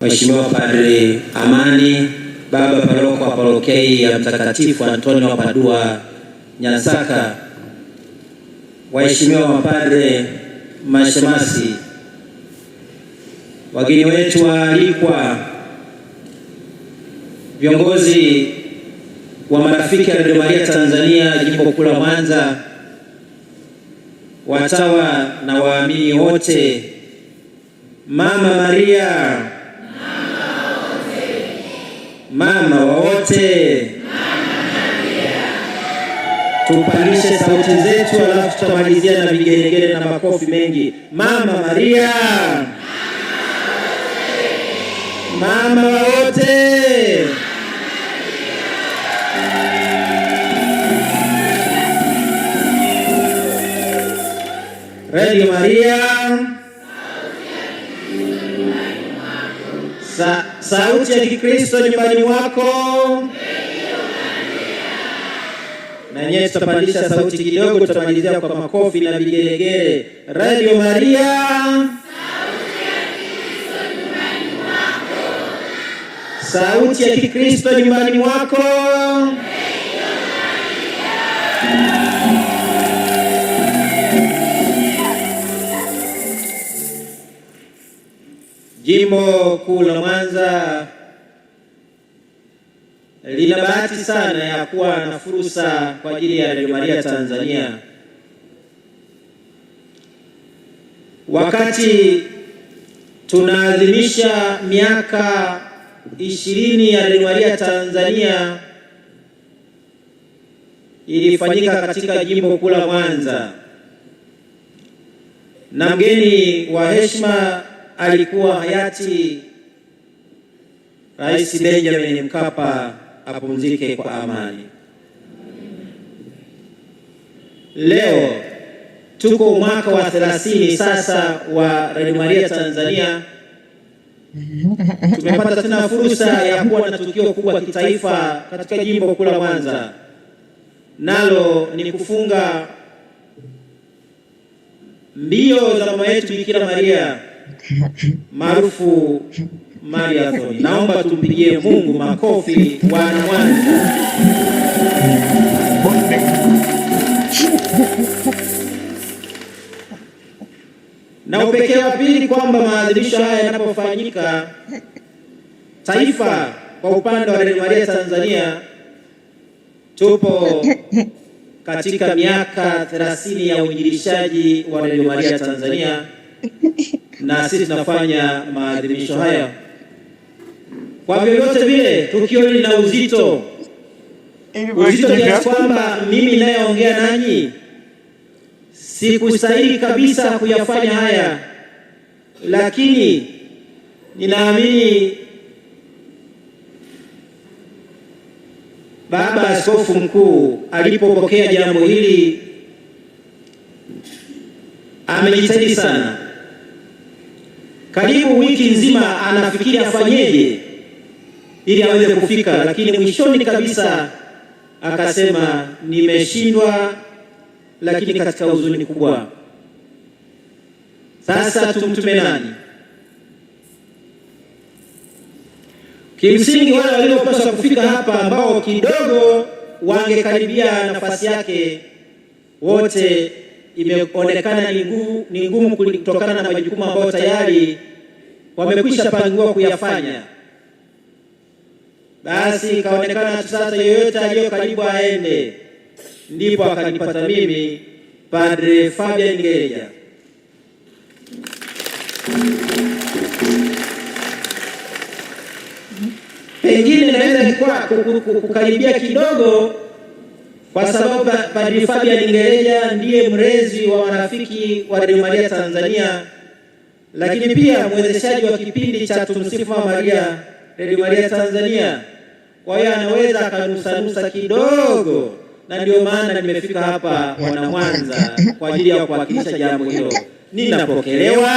Mheshimiwa Padre Amani, Baba Paroko wa Parokia ya Mtakatifu Antonio wa Padua Nyasaka, waheshimiwa mapadre, mashemasi, wageni wetu waalikwa, viongozi wa marafiki ya Radio Maria Tanzania Jimbo Kuu la Mwanza, watawa na waamini wote, Mama Maria, mama wa wote, tupandishe sauti zetu, alafu tutamalizia na vigelegele na makofi mengi. Mama Maria, mama wa wote. Radio Maria, sauti ya Kikristo nyumbani mwako. Na nyewe tutapandisha sauti kidogo, tutamalizia kwa makofi na vigelegele. Radio Maria, sauti ya Kikristo nyumbani mwako. Jimbo Kuu la Mwanza lina bahati sana ya kuwa na fursa kwa ajili ya Radio Maria Tanzania. Wakati tunaadhimisha miaka 20 ya Radio Maria Tanzania, ilifanyika katika Jimbo Kuu la Mwanza, na mgeni wa heshima alikuwa hayati Rais Benjamin Mkapa, apumzike kwa amani. Leo tuko mwaka wa 30 sasa wa Radio Maria Tanzania. Tumepata tena fursa ya kuwa na tukio kubwa kitaifa katika Jimbo Kuu la Mwanza, nalo ni kufunga mbio za mama yetu Bikira Maria maarufu marathon. Naomba tumpigie Mungu makofi wana Mwanza. Na upekee wa pili kwamba maadhimisho haya yanapofanyika taifa, kwa upande wa Radio Maria Tanzania tupo katika miaka 30 ya uinjilishaji wa Radio Maria Tanzania, na sisi tunafanya maadhimisho haya. Kwa vyovyote vile tukio hili lina uzito kiasi kwamba mimi nayeongea nanyi sikustahili kabisa kuyafanya haya, lakini ninaamini Baba Askofu Mkuu alipopokea jambo hili amejitahidi sana. Karibu wiki nzima anafikiri afanyeje ili aweze kufika, lakini mwishoni kabisa akasema nimeshindwa, lakini katika huzuni kubwa. Sasa tumtume nani? Kimsingi wale waliopaswa kufika hapa ambao kidogo wangekaribia nafasi yake, wote imeonekana ni ngumu kutokana na majukumu ambayo tayari wamekwisha pangiwa kuyafanya. Basi kaonekana sasa yeyote aliyo karibu aende. Ndipo akanipata mimi, Padre Fabian Ngereja. Pengine naweza kukaribia kidogo kwa sababu Padre Fabian Ngereja ndiye mrezi wa marafiki wa Radio Maria Tanzania, lakini pia mwezeshaji wa kipindi cha Tumsifu Mama Maria Radio Maria Tanzania. Kwa hiyo anaweza akanusanusa kidogo, na ndio maana nimefika hapa wana Mwanza kwa ajili ya kuwakilisha jambo hilo. Ninapokelewa?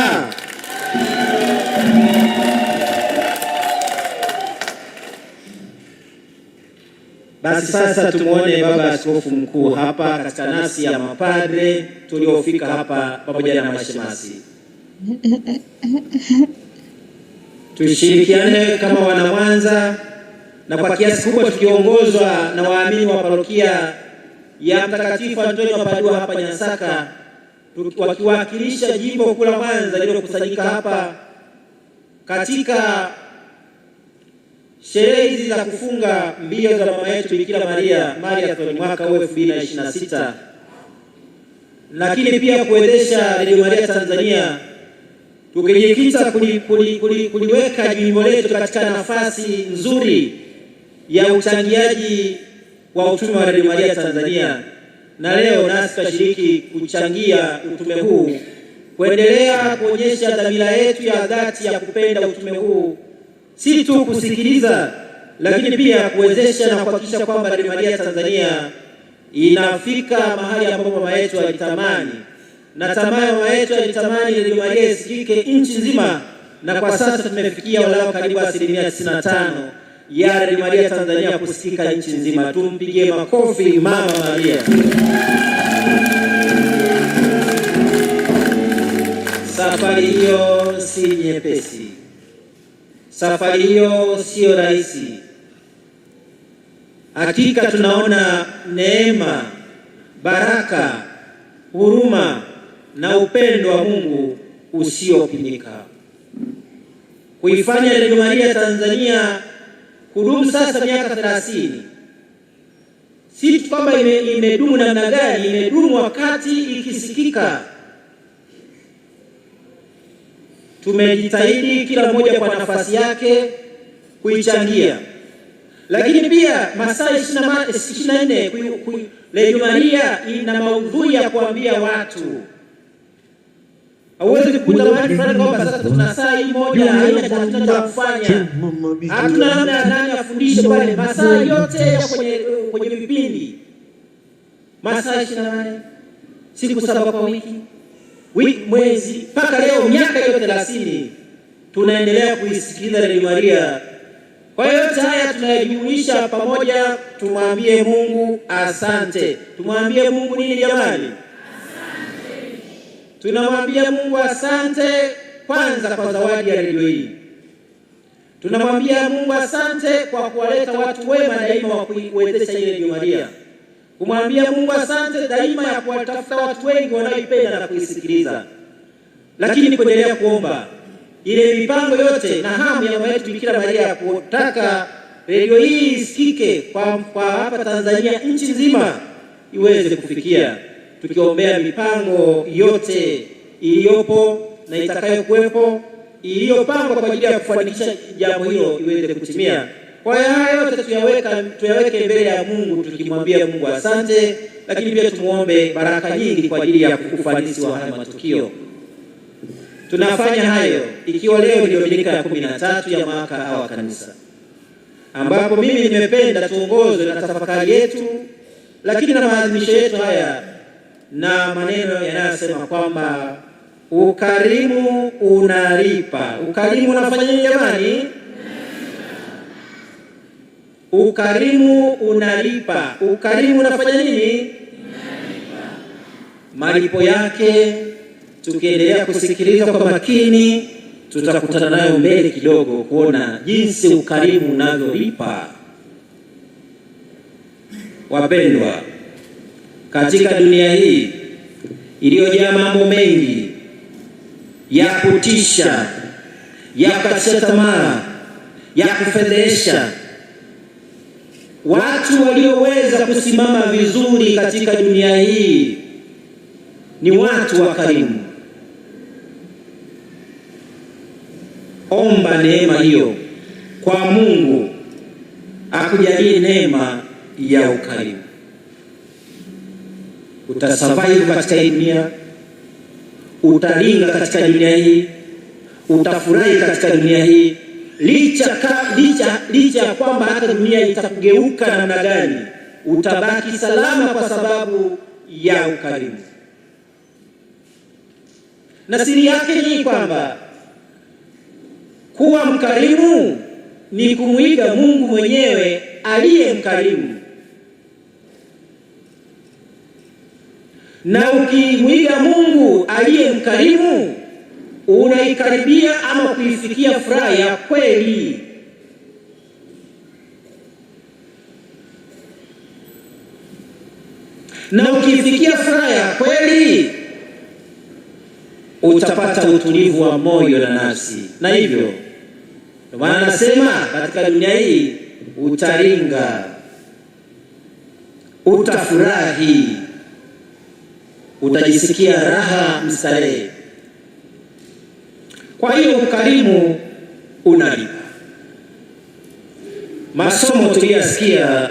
Basi sasa tumuone Baba Askofu Mkuu hapa katika nasi ya mapadre tuliofika hapa pamoja na mashemasi. tushirikiane kama wana Mwanza, na kwa kiasi kubwa tukiongozwa na waamini wa parokia ya Mtakatifu Antonio wa Padua hapa Nyasaka, wakiwakilisha jimbo kuu la Mwanza lililokusanyika hapa katika sherehe hizi za kufunga mbio za mama yetu Bikira Maria Marathon mwaka 2026, lakini pia kuwezesha Radio Maria Tanzania tukijikita kuliweka jimbo letu katika nafasi nzuri ya uchangiaji wa utume wa Radio Maria Tanzania. Na leo nasi tutashiriki kuchangia utume huu, kuendelea kuonyesha dhamira yetu ya dhati ya kupenda utume huu, si tu kusikiliza, lakini pia kuwezesha na kuhakikisha kwamba Radio Maria Tanzania inafika mahali ambapo mama yetu alitamani, na tamaa ya mama yetu alitamani Radio Maria isikike nchi nzima, na kwa sasa tumefikia walau karibu 95% ya Radio Maria Tanzania kusikika nchi nzima. Tumpigie makofi Mama Maria. Safari hiyo si nyepesi, safari hiyo sio rahisi. Hakika tunaona neema, baraka, huruma na upendo wa Mungu usiopimika. Kuifanya Radio Maria Tanzania kudumu sasa miaka 30, si kwamba imedumu namna gani, imedumu wakati ikisikika. Tumejitahidi kila mmoja kwa nafasi yake kuichangia, lakini pia masaa 24 Radio Maria ina maudhui ya kuambia watu. Hauwezi kukuta mahali fulani kwamba sasa tuna saa moja haina cha kufanya, hatuna namna nani afundishe pale. Masaa yote ya kwenye vipindi, masaa 28, siku 7 kwa wiki, mwezi, mpaka leo miaka yote 30 tunaendelea kuisikiliza Radio Maria. Kwa hiyo yote haya tunayajumuisha pamoja, tumwambie Mungu asante. Tumwambie Mungu nini jamani? Tunamwambia Mungu asante kwanza kwa zawadi ya redio hii. Tunamwambia Mungu asante kwa kuwaleta watu wema daima wa kuiwezesha ile Radio Maria. Kumwambia Mungu asante daima ya kuwatafuta watu wengi wanaoipenda na kuisikiliza. Lakini kuendelea kuomba ile mipango yote na hamu ya mama yetu Bikira Maria kutaka redio hii isikike kwa hapa Tanzania, nchi nzima iweze kufikia, tukiombea mipango yote iliyopo na itakayokuwepo iliyopangwa kwa ajili ya kufanikisha jambo hilo iweze kutimia. Kwa hiyo haya yote tuyaweke mbele ya Mungu, tukimwambia Mungu asante, lakini pia tumuombe baraka nyingi kwa ajili ya ufanisi wa haya matukio. Tunafanya hayo ikiwa leo ndio Dominika ya 13 ya mwaka wa kanisa, ambapo mimi nimependa tuongozwe na tafakari yetu, lakini na maadhimisho yetu haya na maneno yanayosema kwamba ukarimu unalipa. Ukarimu unafanya nini jamani? Ukarimu unalipa. Ukarimu unafanya nini? Malipo yake, tukiendelea kusikiliza kwa makini, tutakutana nayo mbele kidogo kuona jinsi ukarimu unavyolipa. Wapendwa, katika dunia hii iliyojaa mambo mengi ya kutisha, ya kukatisha tamaa, ya kufedhesha, watu walioweza kusimama vizuri katika dunia hii ni watu wakarimu. Omba neema hiyo kwa Mungu, akujalie neema ya ukarimu. Utasurvive katika hii dunia, utalinga katika dunia hii, utafurahi katika dunia hii, licha ya kwamba hata dunia itakugeuka namna gani, utabaki salama kwa sababu ya ukarimu. Na siri yake ni kwamba kuwa mkarimu ni kumwiga Mungu mwenyewe aliye mkarimu. Na ukimwiga Mungu aliye mkarimu, unaikaribia ama kuifikia furaha ya kweli. Na ukifikia furaha ya kweli utapata utulivu wa moyo na nafsi. Na hivyo ndio maana nasema katika dunia hii utaringa, utafurahi, utajisikia raha mstarehe. Kwa hiyo ukarimu unalipa. Masomo tuliyosikia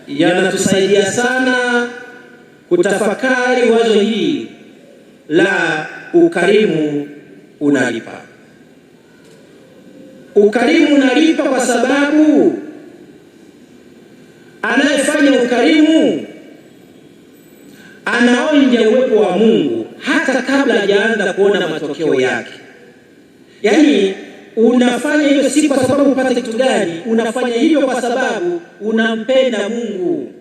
yanatusaidia sana kutafakari wazo hili la ukarimu unalipa. Ukarimu unalipa kwa sababu anayefanya ukarimu anaonja uwepo wa Mungu hata kabla hajaanza kuona matokeo yake. Yaani unafanya hivyo si kwa sababu upate kitu gani, unafanya hivyo kwa sababu unampenda Mungu.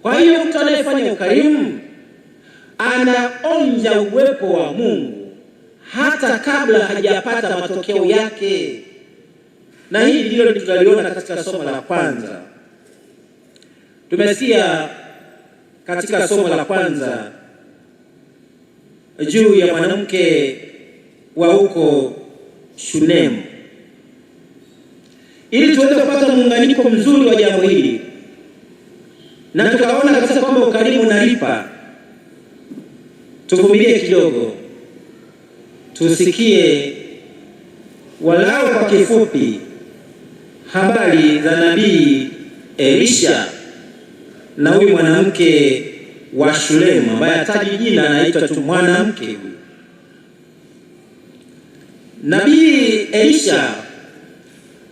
Kwa hiyo mtu anayefanya ukarimu anaonja uwepo wa Mungu hata kabla hajapata matokeo yake. Na hili ndilo tutaliona katika somo la kwanza. Tumesikia katika somo la kwanza juu ya mwanamke wa huko Shunemu. Ili tuweze kupata muunganiko mzuri wa jambo hili, na tukaona kabisa kwamba ukarimu unalipa, tuvumilie kidogo tusikie walau kwa kifupi habari za nabii Elisha na huyu mwanamke wa Shunemu ambaye hataji jina, anaitwa tu mwanamke huyu. Nabii Elisha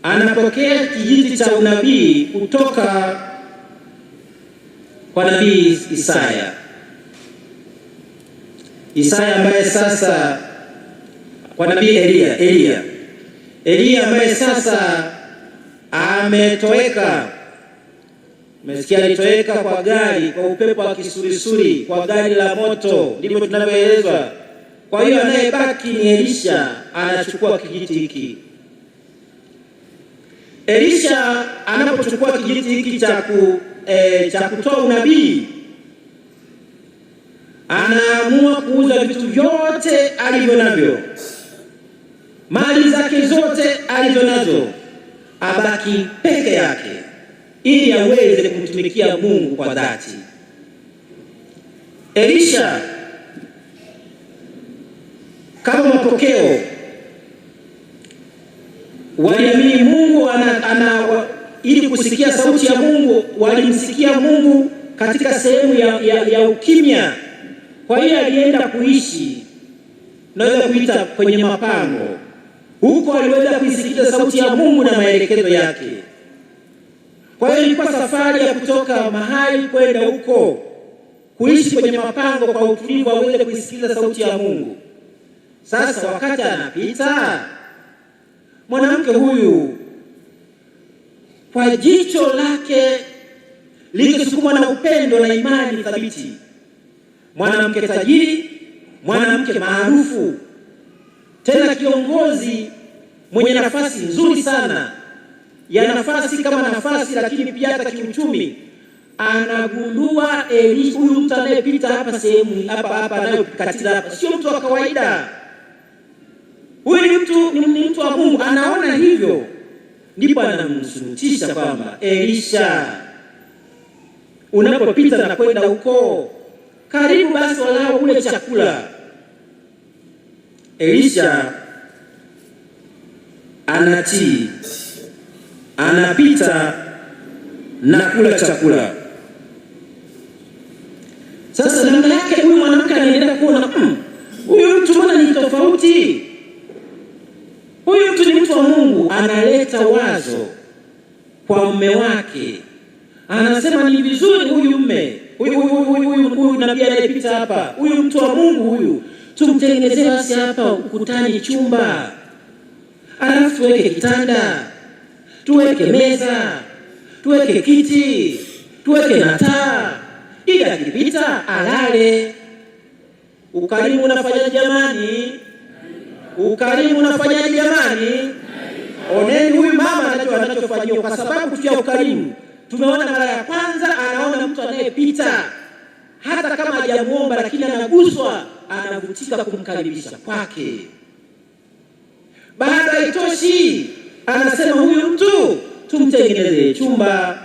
anapokea kijiti cha unabii kutoka kwa nabii Isaya. Isaya ambaye sasa kwa nabii Elia ambaye sasa ametoweka. Umesikia alitoweka kwa gari, kwa upepo wa kisurisuri, kwa gari la moto, ndivyo tunavyoelezwa. Kwa hiyo anayebaki ni Elisha, anachukua kijiti hiki. Elisha anapochukua kijiti hiki cha kutoa unabii, anaamua kuuza vitu vyote alivyo navyo, mali zake zote alizo nazo, abaki peke yake ili aweze kumtumikia Mungu kwa dhati. Elisha kama mapokeo waliamini Mungu ili kusikia sauti ya Mungu, walimsikia Mungu katika sehemu ya ukimya. Kwa hiyo alienda kuishi, naweza kuita kwenye mapango. Huko aliweza kuisikia sauti ya Mungu na maelekezo yake. Kwa hiyo ilikuwa safari ya kutoka mahali kwenda huko, kuishi kwenye mapango kwa utulivu, aweze kuisikiza sauti ya Mungu. Sasa wakati anapita, mwanamke huyu kwa jicho lake likisukumwa na upendo na imani thabiti, mwanamke tajiri, mwanamke maarufu, tena kiongozi mwenye nafasi nzuri sana, ya nafasi kama nafasi lakini pia hata kiuchumi, anagundua huyu mtu anayepita hapa sehemu hapa anayokatiza hapa sio mtu wa kawaida. Huyu ni mtu wa Mungu, anaona hivyo. Ndipo anamsurutisha kwamba Elisha, unapopita na kwenda huko, karibu basi walau ule chakula. Elisha anatii, anapita na kula chakula. Sasa namna yake huyu mwanamke anaendelea kuona huyu mtu mbona ni tofauti. Huyu mtu ni mtu wa Mungu. Analeta wazo kwa mume wake, anasema ni vizuri huyu mume, huyu nabii anayepita hapa, huyu mtu wa Mungu huyu, tumtengenezee basi hapa ukutani chumba, alafu tuweke kitanda, tuweke meza, tuweke kiti, tuweke na taa, ili akipita alale. Ukarimu unafanyaje jamani? Ukarimu unafanyaje jamani? Oneni huyu mama anajua anachofanyiwa kwa sababu tu ya ukarimu. Tumeona mara ya kwanza anaona mtu anayepita hata kama hajamuomba, lakini anaguswa, anavutika kumkaribisha kwake. Baada ya itoshi, anasema huyu mtu tumtengenezee chumba.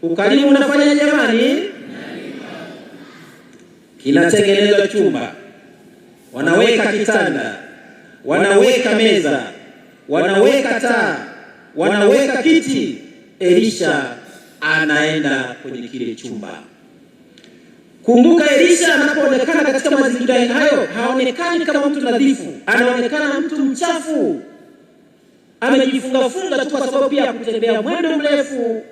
Ukarimu unafanya jamani? Kinatengenezwa chumba, wanaweka kitanda, wanaweka meza, wanaweka taa, wanaweka kiti. Elisha anaenda kwenye kile chumba. Kumbuka, Elisha anapoonekana katika mazingira hayo haonekani kama mtu nadhifu, anaonekana mtu mchafu, amejifunga funga tu kwa sababu pia kutembea mwendo mrefu,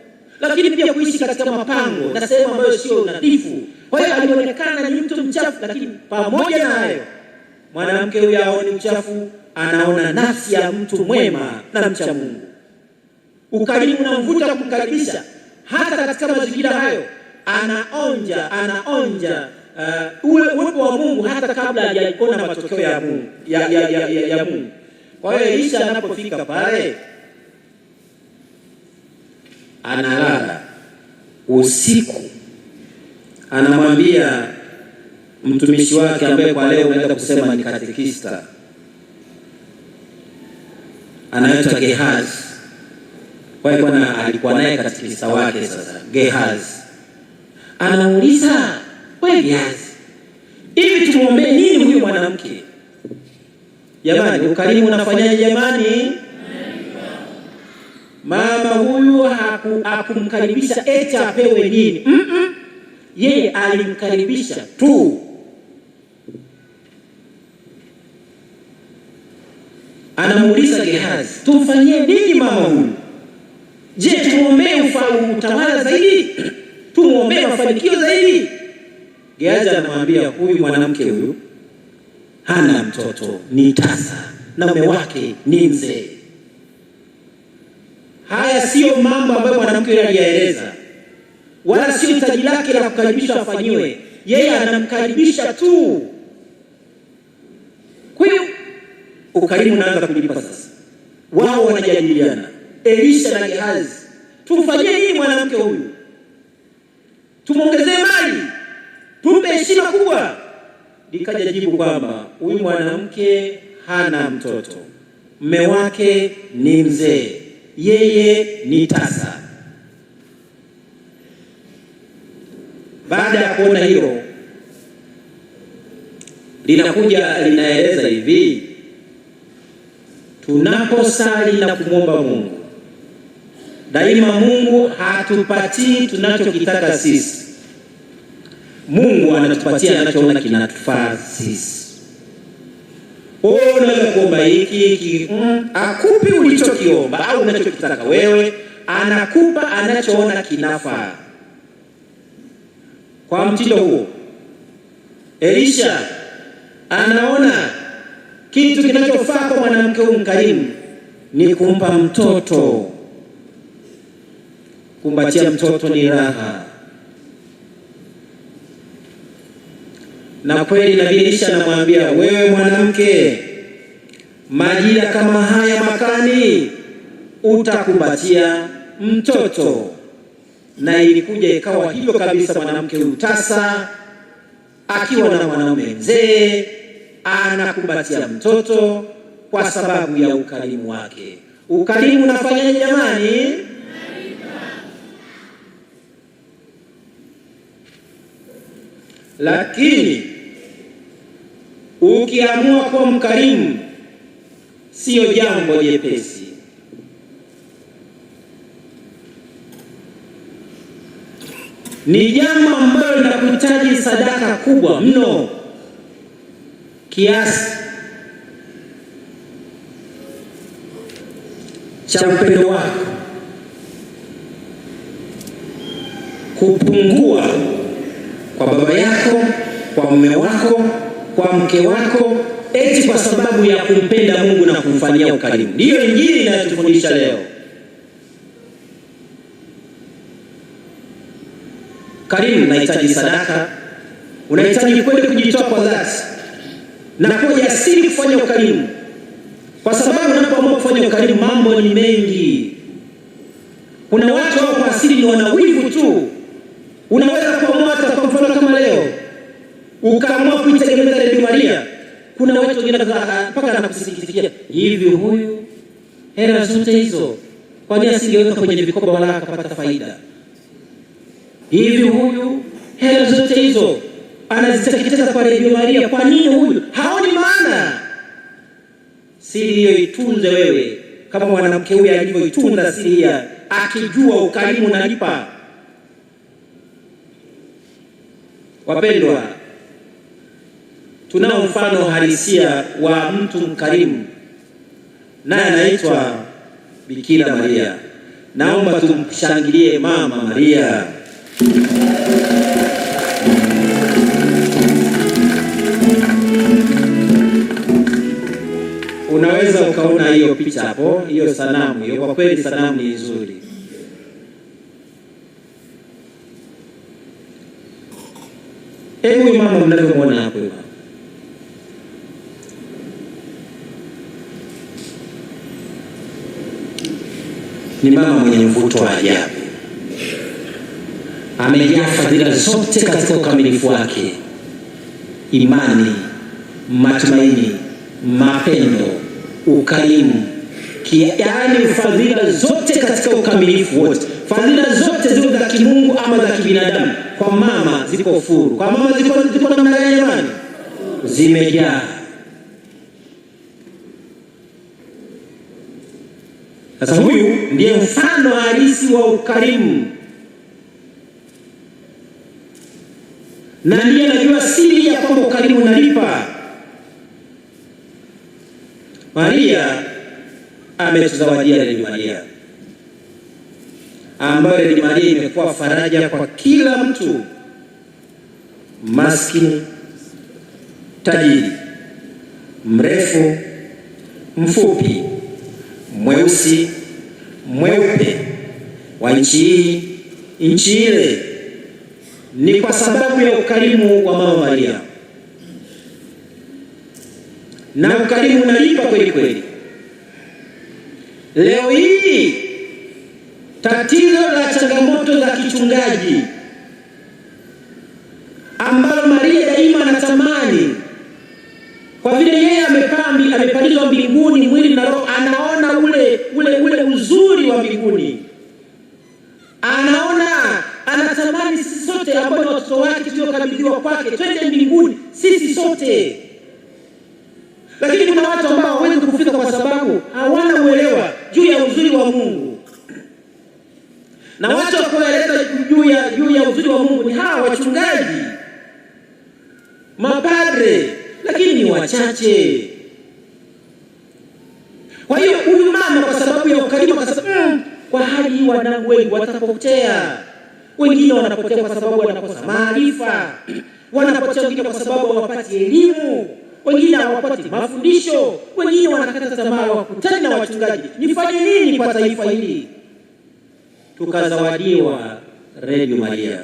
lakini pia kuishi katika mapango na sehemu ambayo sio nadhifu. Kwa hiyo alionekana ni mtu mchafu, lakini pamoja na hayo mwanamke huyu haoni uchafu, anaona nafsi ya mtu mwema na mcha Mungu. Ukarimu unamvuta kumkaribisha hata katika mazingira hayo. Anaonja ule uwepo wa Mungu hata kabla hajaona matokeo ya Mungu ya Mungu. Kwa hiyo Elisha anapofika pale, analala usiku, anamwambia mtumishi wake ambaye kwa leo unaweza kusema ni katekista, anaitwa Gehazi. Kwa hiyo alikuwa naye katekista wake. Sasa Gehazi anamuuliza, wewe Gehazi, hivi tumuombe nini huyu mwanamke? Jamani, ukarimu unafanyaje jamani? Mama huyu hakumkaribisha eti apewe nini. Yeye alimkaribisha tu. Anamuuliza Gehazi, tumfanyie nini mama huyu? Je, tumuombee utawala zaidi? Tumuombee mafanikio zaidi? Gehazi anamwambia, huyu mwanamke huyu hana mtoto, ni tasa, na mume wake ni mzee. Haya sio mambo ambayo mwanamke yule aliyaeleza, wala sio hitaji lake la kukaribishwa afanyiwe. Yeye anamkaribisha tu. Kwa hiyo ukarimu unaanza kulipa sasa. Wao wanajadiliana, Elisha na Gehazi, tumfanyie nini mwanamke huyu? Tumuongezee mali, tumpe heshima kubwa? Likaja jibu kwamba huyu mwanamke hana mtoto, mume wake ni mzee, yeye ni tasa. Baada ya kuona hilo, linaeleza hivi: tunaposali na kumwomba Mungu, daima Mungu hatupatii tunachokitaka sisi. Mungu anatupatia anachoona kinatufaa sisi. Unaweza kuomba hiki, akupi ulichokiomba au unachokitaka wewe, anakupa anachoona kinafaa. Kwa mtindo huo, Elisha anaona kitu kinachofaa kwa mwanamke huyu mkarimu ni kumpa mtoto. Kumbatia mtoto ni raha. Na kweli Nabii Elisha anamwambia, wewe mwanamke, majira kama haya makani utakumbatia mtoto. Na ilikuja ikawa hivyo kabisa. Mwanamke huyu tasa akiwa na mwanaume mzee anakumbatia mtoto kwa sababu ya ukarimu wake. Ukarimu unafanyaje jamani? Lakini ukiamua kuwa mkarimu, sio jambo jepesi. Ni jambo ambalo linakuhitaji sadaka kubwa mno, kiasi cha upendo wako kupungua kwa baba yako, kwa mume wako, kwa mke wako, eti kwa sababu ya kumpenda Mungu na kumfanyia ukarimu. Ndiyo Injili inayotufundisha leo. Karimu unahitaji sadaka, unahitaji kweli kujitoa kwa dhati. na kuwa jasiri kufanya ukarimu, kwa sababu unapoamua kufanya ukarimu mambo ni mengi. Kuna watu wao kwa asili ni wanawivu tu. Unaweza kuamua hata kwa mfano kama leo ukaamua kuitegemeza Radio Maria. Kuna watu wengine mpaka anakusikitikia, hivi huyu hela zote hizo kwa nini asingeweka kwenye vikoba wala akapata faida? Hivi huyu hela zote hizo anaziteketeza kwa Radio Maria, kwa nini huyu haoni maana? Siri hiyo itunze wewe, kama mwanamke huyu alivyoitunza siri hiyo, akijua ukarimu unalipa. Wapendwa, tunao mfano halisia wa mtu mkarimu, naye anaitwa Bikira Maria. Naomba tumshangilie Mama Maria. Unaweza ukaona hiyo picha hapo, hiyo sanamu hiyo. Kwa kweli sanamu ni nzuri. Huyu mama mnavyomwona hapo, ni mama mwenye mvuto wa ajabu. Amejaa fadhila zote katika ukamilifu wake: imani, matumaini, mapendo, ukarimu, yaani fadhila zote katika ukamilifu wote. Fadhila zote zile za kimungu ama za kibinadamu, kwa mama ziko furu. Kwa mama ziko namna gani jamani? Zimejaa. Sasa huyu ndiye mfano halisi wa ukarimu, na ndiye anajua siri ya kwamba ukarimu unalipa. Maria ametuzawadia Radio Maria, ambayo Radio Maria imekuwa faraja kwa kila mtu, maskini, tajiri, mrefu, mfupi, mweusi, mweupe, wa nchi hii, nchi ile. Ni kwa sababu ya ukarimu wa Mama Maria, na ukarimu unalipa kweli kweli. Leo hii tatizo la changamoto za kichungaji ambalo Maria daima anatamani, kwa vile yeye amepandishwa mbinguni mwili na roho, anaona ule uzuri wa mbinguni, anatamani sisi sote ambao ni watoto wake tuliokabidhiwa kwake twende mbinguni sisi sote. Lakini kuna watu ambao hawawezi kufika kwa sababu hawana uelewa juu ya uzuri wa Mungu, na watu wa kueleza juu ya uzuri wa Mungu ni hawa wachungaji, mapadre, lakini ni wachache. Kwa hiyo huyu mama kwa sababu ya ukarimu akasema, kwa hali hii wanangu wengi watapotea. Wengine wanapotea kwa sababu wanakosa maarifa, wanapotea wengine kwa sababu hawapati elimu, wengine hawapati mafundisho, wengine wanakata tamaa, wakutani na wachungaji. Nifanye nini kwa taifa hili? Tukazawadiwa Radio Maria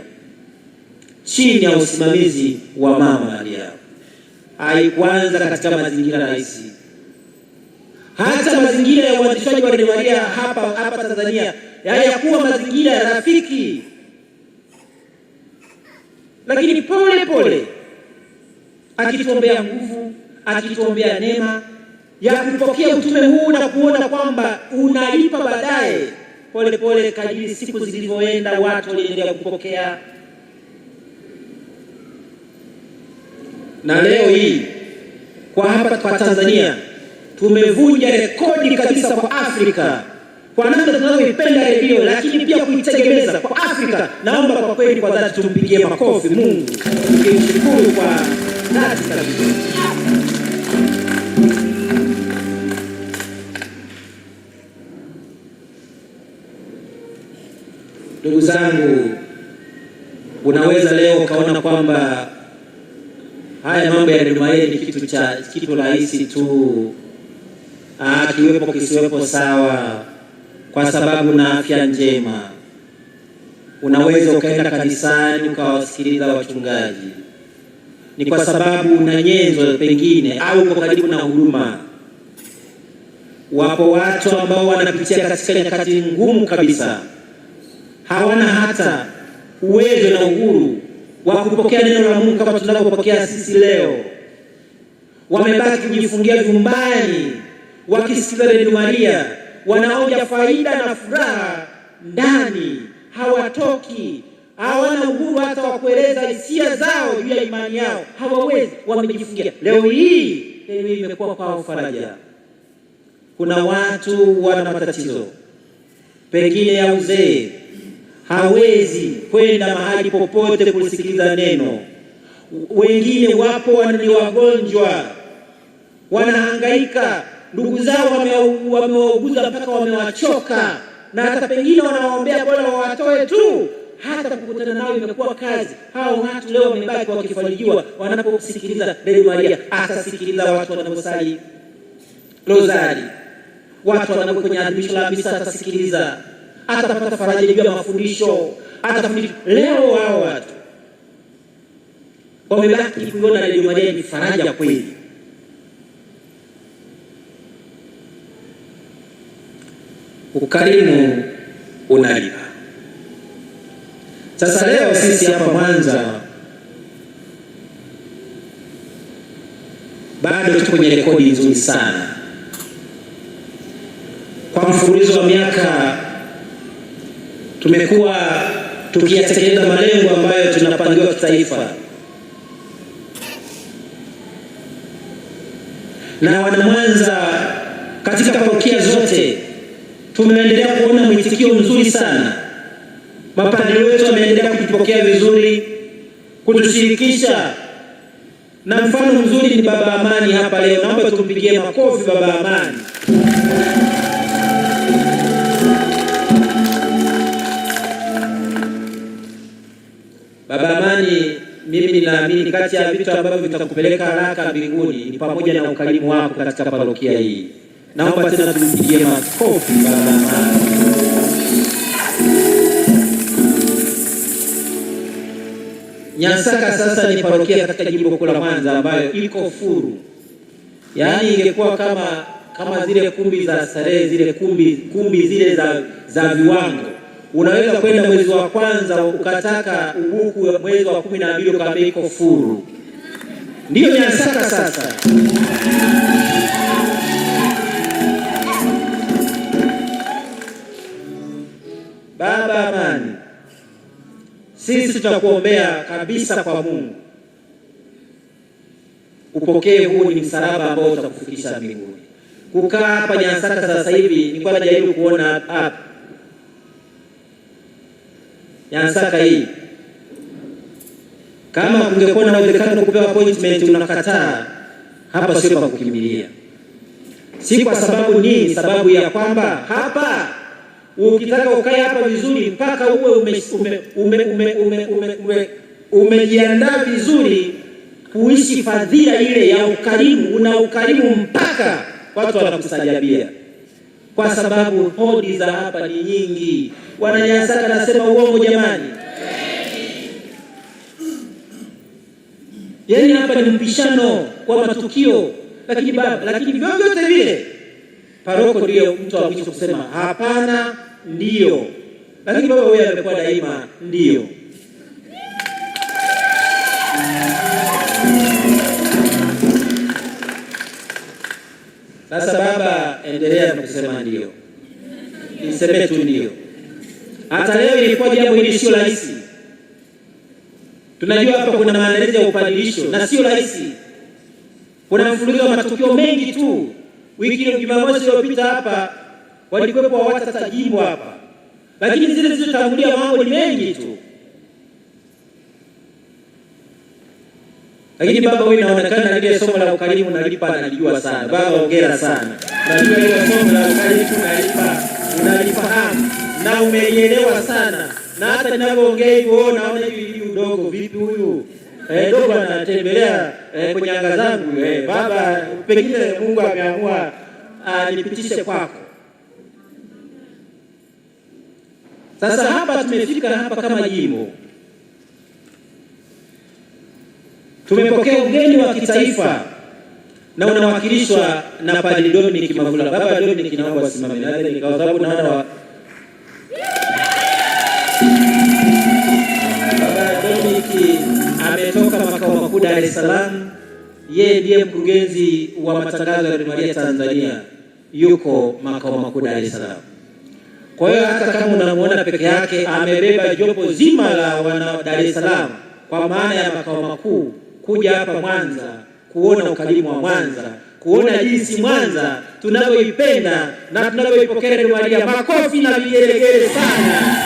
chini ya usimamizi wa Mama Maria. Haikuanza katika mazingira rahisi. Hata mazingira ya uanzishaji wa Radio Maria hapa Tanzania hayakuwa mazingira ya rafiki, lakini pole pole akituombea nguvu, akituombea neema ya kupokea utume huu na kuona kwamba unalipa baadaye. Pole pole kadiri siku zilivyoenda, watu waliendelea kupokea, na leo hii kwa Tanzania tumevunja rekodi kabisa kwa Afrika kwa namna tunavyoipenda redio, lakini pia kuitegemeza kwa Afrika. Naomba kwa kweli, kwa dhati tumpigie makofi Mungu, tukimshukuru kwa dhati kabisa. Ndugu zangu, unaweza leo ukaona kwamba haya mambo ya Radio Maria ni kitu rahisi tu, kiwepo kisiwepo sawa, kwa sababu na afya njema. Unaweza ukaenda kanisani ukawasikiliza wachungaji, ni kwa sababu una nyenzo pengine au uko karibu na huduma. Wapo watu ambao wanapitia katika nyakati ngumu kabisa, hawana hata uwezo na uhuru wa kupokea neno la Mungu kama tunavyopokea sisi leo. Wamebaki kujifungia vyumbani wakisikiza Radio Maria, wanaonja faida na furaha ndani, hawatoki, hawana uhuru hata wa kueleza hisia zao juu ya imani yao, hawawezi, wamejifungia. Leo hii imekuwa kwao faraja. Kuna watu wana matatizo pengine ya uzee, hawezi kwenda mahali popote kusikiliza neno. Wengine wapo ni wagonjwa, wanahangaika, ndugu zao wamewauguza mpaka wamewachoka, na hata pengine wanawaombea bora wawatoe tu, hata kukutana nao imekuwa kazi. Hao watu leo wamebaki wakifarijiwa wanaposikiliza Radio Maria. Atasikiliza watu wanaposali rozari, watu wanapo kwenye adhimisho la misa, atasikiliza, atapata faraja juu ya mafundisho, atafundishwa. Leo hao watu wamebaki kuona Radio Maria ni faraja kweli. Ukarimu unalipa. Sasa leo sisi hapa Mwanza bado tuko kwenye rekodi nzuri sana. Kwa mfululizo wa miaka tumekuwa tukiyatekeleza malengo ambayo tunapangiwa kitaifa, na wana Mwanza katika parokia zote tumeendelea kuona mwitikio mzuri sana. Mapadri wetu wameendelea kutupokea vizuri, kutushirikisha, na mfano mzuri ni Baba Amani hapa leo. Naomba tumpigie makofi Baba Amani. Baba Amani, mimi ninaamini kati ya vitu ambavyo vitakupeleka haraka mbinguni ni pamoja na ukarimu wako katika parokia hii. Naomba tena tumpigie makofi Baba Amani. Nyansaka sasa ni parokia katika jimbo kuu la Mwanza ambayo iko furu. Yaani ingekuwa kama zile kumbi za starehe, zile kumbi zile za viwango. Unaweza kwenda mwezi wa kwanza ukataka ubuku mwezi wa 12 ukaambia iko furu. Ndio Nyansaka sasa. Baba Amani, sisi tutakuombea kabisa kwa Mungu. Upokee, huu ni msalaba ambao utakufikisha mbinguni. Kukaa hapa Nyansaka sasa hivi nilikuwa najaribu kuona hapa Nyansaka hii, kama kungekuwa na uwezekano kupewa appointment unakataa, hapa sio pa kukimbilia. Si kwa sababu nini? Sababu ya kwamba hapa ukitaka ukae hapa vizuri mpaka uwe umejiandaa vizuri kuishi fadhila ile ya ukarimu. Una ukarimu mpaka watu wanakusajabia, kwa sababu hodi za hapa ni nyingi. Wananyansaka nasema uongo jamani? Yaani hapa ni mpishano wa matukio, lakini vyovyote vile paroko ndio mtu wa mwisho kusema hapana, ndio. Lakini baba wewe amekuwa daima ndio. Sasa baba, endelea kusema ndio. Niseme tu ndio. Hata leo ilikuwa jambo hili sio rahisi. Tunajua hapa kuna maandalizi ya upadilisho na sio rahisi. Kuna mfululizo wa matukio mengi tu. Wiki ya Jumamosi iliyopita hapa walikuwepo hata jimbo hapa. Lakini zile zilizotangulia mambo ni mengi tu. Lakini baba wewe inaonekana ile somo la ukarimu nalipa analijua sana. Baba hongera sana. Najua ile somo la ukarimu unalifahamu na umeielewa sana. Na hata ninapoongea hivyo naona hivi udogo vipi huyu? Dogo anatembelea kwenye anga zangu. Baba, pengine Mungu ameamua nipitishe kwako. Sasa hapa tumefika hapa kama jimbo. tumepokea ugeni wa kitaifa na unawakilishwa na Padre Dominic Mavula. Baba Dominic, naomba usimame nadhani kwa sababu naona Baba Dominic ametoka makao makuu Dar es Salaam. Yeye ndiye mkurugenzi wa matangazo ya Radio Maria Tanzania, yuko makao makuu Dar es Salaam. Kwa hiyo hata kama unamuona peke yake, amebeba jopo zima la wana Dar es Salaam kwa maana ya makao makuu kuja hapa Mwanza kuona ukarimu wa Mwanza, kuona jinsi Mwanza tunavyoipenda na tunavyoipokea Radio Maria. Makofi na vigelegele sana.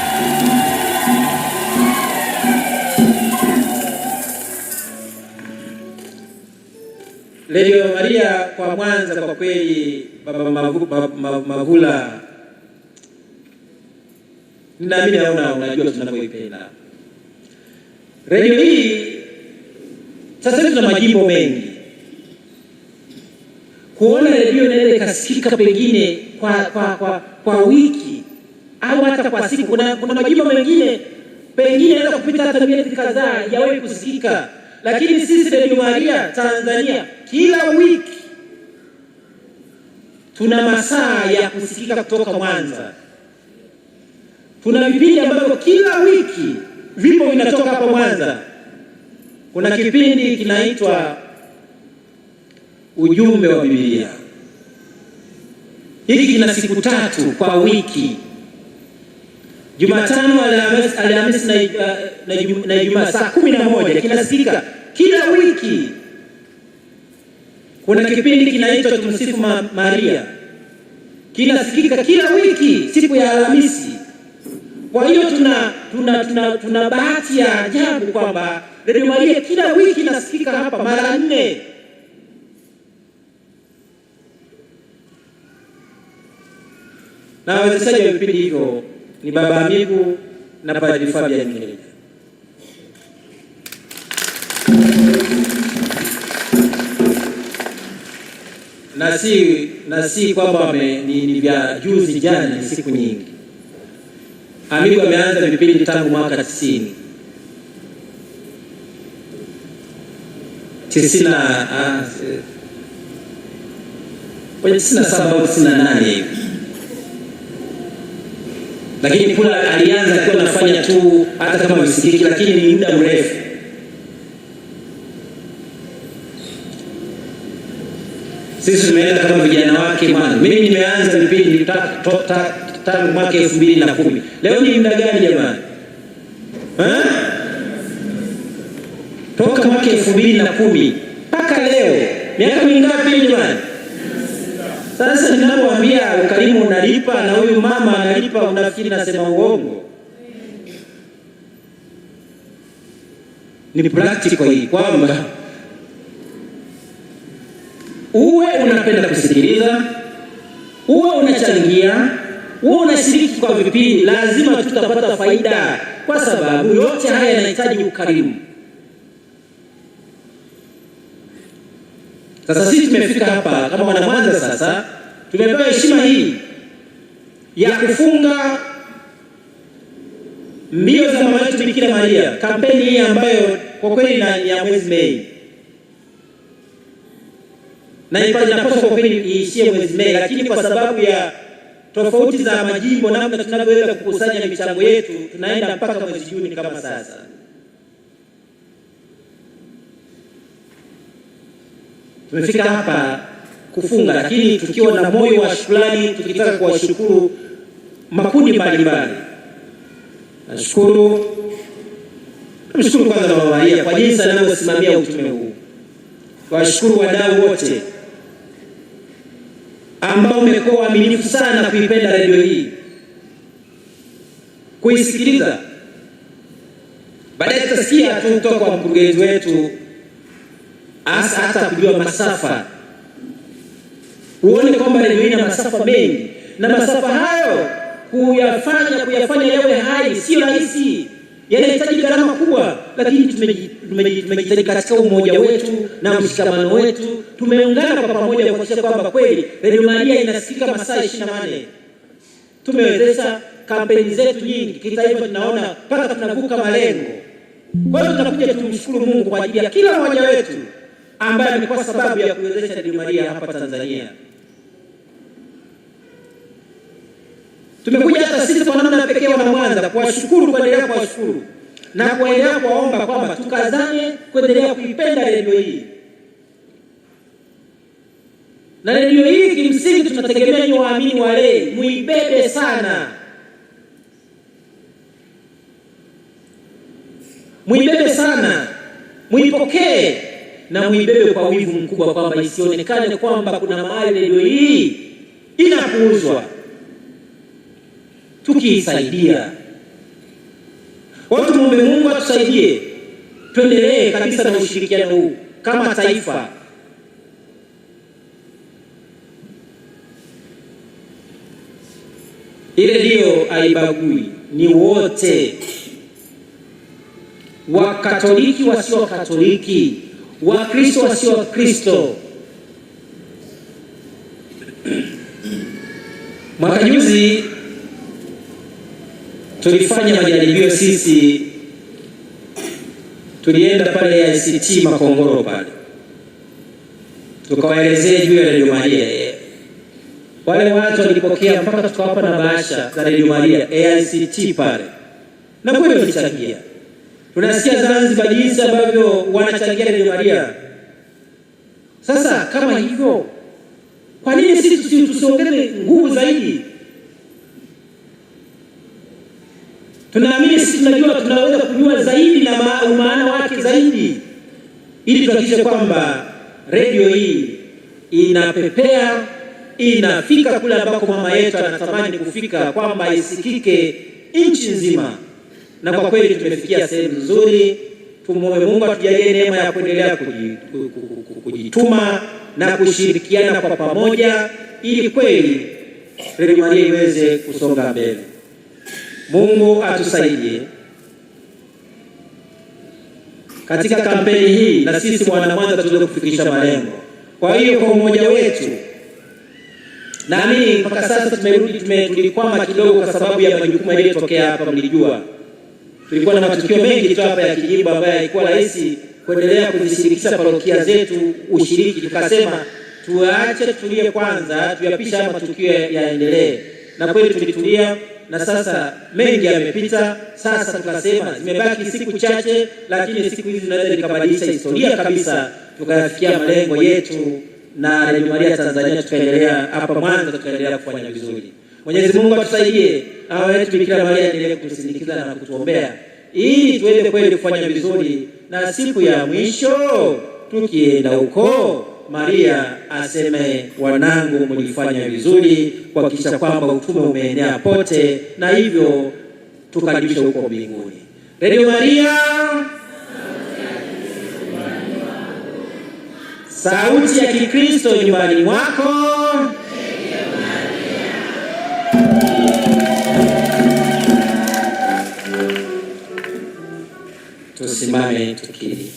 Radio Maria kwa Mwanza, kwa kweli Baba Mavula, ninaamini unajua tunavyoipenda radio hii. Sasa tuna majimbo mengi, kuona radio inaweza ikasikika pengine kwa wiki au hata kwa siku. Kuna majimbo mengine pengine inaweza kupita hata miezi kadhaa hajawahi kusikika, lakini sisi Radio Maria Tanzania kila wiki tuna masaa ya kusikika kutoka Mwanza. Tuna vipindi ambavyo kila wiki vipo vinatoka hapa Mwanza. Kuna kipindi kinaitwa Ujumbe wa Biblia. Hiki kina siku 3 kwa wiki, Jumatano, Alhamisi na Ijumaa saa 11, kinasikika kila wiki. Kuna kipindi kinaitwa Tumsifu Maria, kinasikika kila wiki siku ya Alhamisi. Kwa hiyo tuna bahati ya ajabu kwamba Radio Maria kila wiki inasikika hapa mara 4. Na wawezeshaji wa vipindi hivyo ni Baba Amigu na Padre Fabian Ngeleja. Na si kwamba ni vya juzi jana, ni siku nyingi. Amigu ameanza vipindi tangu mwaka 90 97 au 98 hivi, lakini kula alianza akiwa anafanya tu hata kama visikiki, lakini ni muda mrefu. Sisi tumeenda kama vijana wake mwanzo. Mimi nimeanza vipindi tangu mwaka 2010. Leo ni muda gani jamani? Toka mwaka 2010 mpaka leo, miaka mingapi jamani? Sasa ninapoambia ukarimu unalipa na huyu mama analipa, unafikiri nasema uongo? Ni practical hii kwamba uwe unapenda kusikiliza, uwe unachangia, uwe unashiriki kwa vipindi, lazima tutapata faida, kwa sababu yote haya yanahitaji ukarimu. Sasa sisi tumefika hapa kama wana Mwanza, sasa tumepewa heshima hii ya kufunga mbio za mama yetu Bikira Maria, kampeni hii ambayo kwa kweli ya mwezi Mei, na inapaswa kwa kweli iishie mwezi Mei, lakini kwa sababu ya tofauti za majimbo, namna tunavyoweza kukusanya michango yetu, tunaenda mpaka mwezi Juni kama sasa. Tumefika hapa kufunga, lakini tukiwa na moyo wa shukrani, tukitaka kuwashukuru makundi mbalimbali. Namshukuru kwanza Mama Maria kwa jinsi anavyosimamia utume huu. Washukuru wadau wote ambao umekuwa waaminifu sana kuipenda radio hii, kuisikiliza. Baadaye tutasikia tu kutoka kwa mkurugenzi wetu hata kujua masafa, uone kwamba radio hii ina masafa mengi, na masafa hayo kuyafanya yawe hai sio rahisi, yanahitaji gharama kubwa, lakini tumejitahidi katika umoja wetu na mshikamano wetu, tumeungana kwa pamoja kuhakikisha kwamba kweli Radio Maria inasikika masaa 24. Tumewezesha kampeni zetu nyingi kitaifa, tunaona mpaka tunavuka malengo. Kwa hiyo tunakuja tumshukuru Mungu kwa ajili ya kila mmoja wetu ambaye amekuwa sababu ya kuwezesha Radio Maria hapa Tanzania. Tumekuja hata sisi kwa namna pekee wana Mwanza kuwashukuru, kuendelea kuwashukuru na kuendelea kuwaomba kwamba tukazane kuendelea kuipenda redio hii. Na redio hii kimsingi tunategemea ni waamini wale muibebe sana. Muibebe sana, muipokee na muibebe kwa wivu mkubwa, kwamba isionekane kwamba kuna mahali redio hii inapuuzwa. Tukiisaidia, watu muombe Mungu atusaidie tuendelee kabisa na ushirikiano huu kama taifa. Ile ndio haibagui, ni wote, Wakatoliki wasio Wakatoliki, Wakristo wasio Wakristo. Mwaka juzi tulifanya majaribio sisi, tulienda pale ICT Makongoro pale, tukawaelezea juu ya Radio Maria. Wale watu walipokea mpaka tukawapa na bahasha za Radio Maria AICT pale, na kweli walichangia. Tunasikia Zanzibar jinsi ambavyo wanachangia Radio Maria. Sasa kama hivyo, kwa nini sisi tusiongeze nguvu zaidi? Tunaamini sisi tunajua, tunaweza kujua zaidi na maana wake zaidi, ili tuhakikishe kwamba redio hii inapepea, inafika kule ambako mama yetu anatamani kufika, kwamba isikike nchi nzima. Na kwa kweli tumefikia sehemu nzuri. Tumuombe Mungu atujalie neema ya kuendelea kujituma na kushirikiana kwa pamoja, ili kweli Radio Maria iweze kusonga mbele. Mungu atusaidie katika kampeni hii, na sisi wana Mwanza tuweze kufikisha malengo. Kwa hiyo kwa umoja wetu, naamini mpaka sasa tulikwama kidogo kwa sababu ya majukumu yaliyotokea hapa. Mlijua tulikuwa na matukio mengi tu hapa ya kijibu ambayo haikuwa rahisi kuendelea kuzishirikisha parokia zetu ushiriki. Tukasema tuache tutulie kwanza, tuyapisha matukio yaendelee, na kweli tulitulia. Na sasa mengi yamepita. Sasa tukasema zimebaki siku chache, lakini siku hizi zinaweza zikabadilisha historia kabisa, tukafikia malengo yetu na Radio Maria Tanzania tukaendelea hapa Mwanza, tukaendelea kufanya vizuri. Mwenyezi Mungu atusaidie, awe wetu Bikira Maria endelee kutusindikiza na kutuombea, ili tuende kweli kufanya vizuri, na siku ya mwisho tukienda huko Maria aseme, wanangu mlifanya vizuri kuhakikisha kwamba utume umeenea pote, na hivyo tukaribisha huko mbinguni. Radio Maria, sauti ya Kikristo nyumbani mwako. Tusimame tukiri.